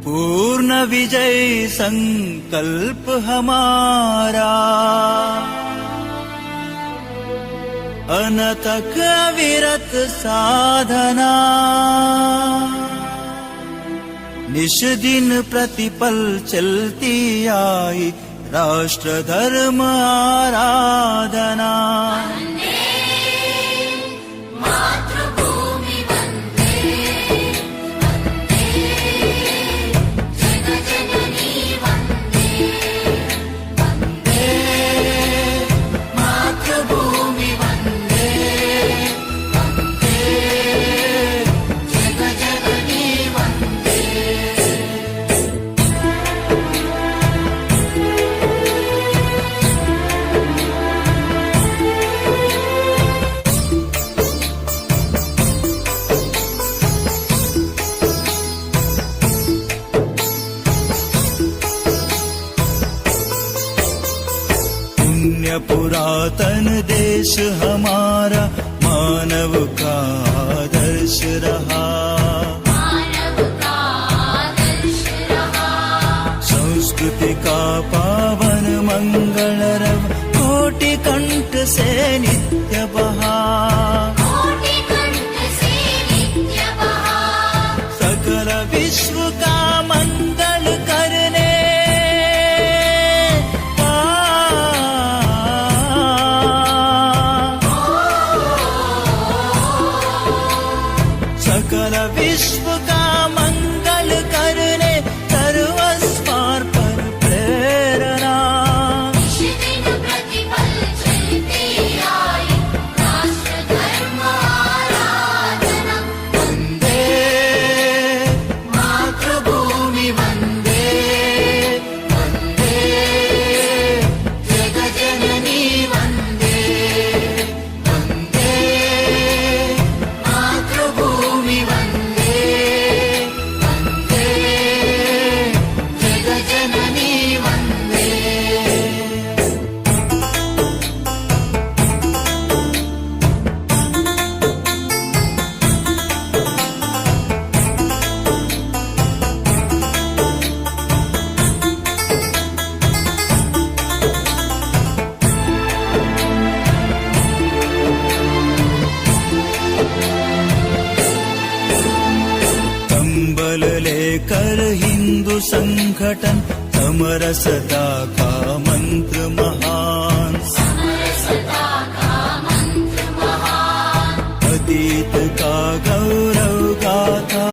पूर्ण विजय संकल्प हमारा, अनथक अविरत साधना, निश दिन प्रतिपल चलती आई राष्ट्र धर्म आराधना। पुरातन देश हमारा मानव का आदर्श रहा, संस्कृति का पावन मंगल रव कोटि कंठ से नित्य बहा, सकल विश्व का मंगल करने सकल विश्व का मंगल करने सर्वस्वार पर प्रेरणा। दिन प्रतिपल चलती आई राष्ट्र धर्म आराधना। वंदे मातृभूमि वंदे, वंदे जगजननी वंदे, वंदे मातृभूमि वंदे, वंदे जगजननी वंदे। कंबल लेकर हिंदू संगठन समरसता का मंत्र महा,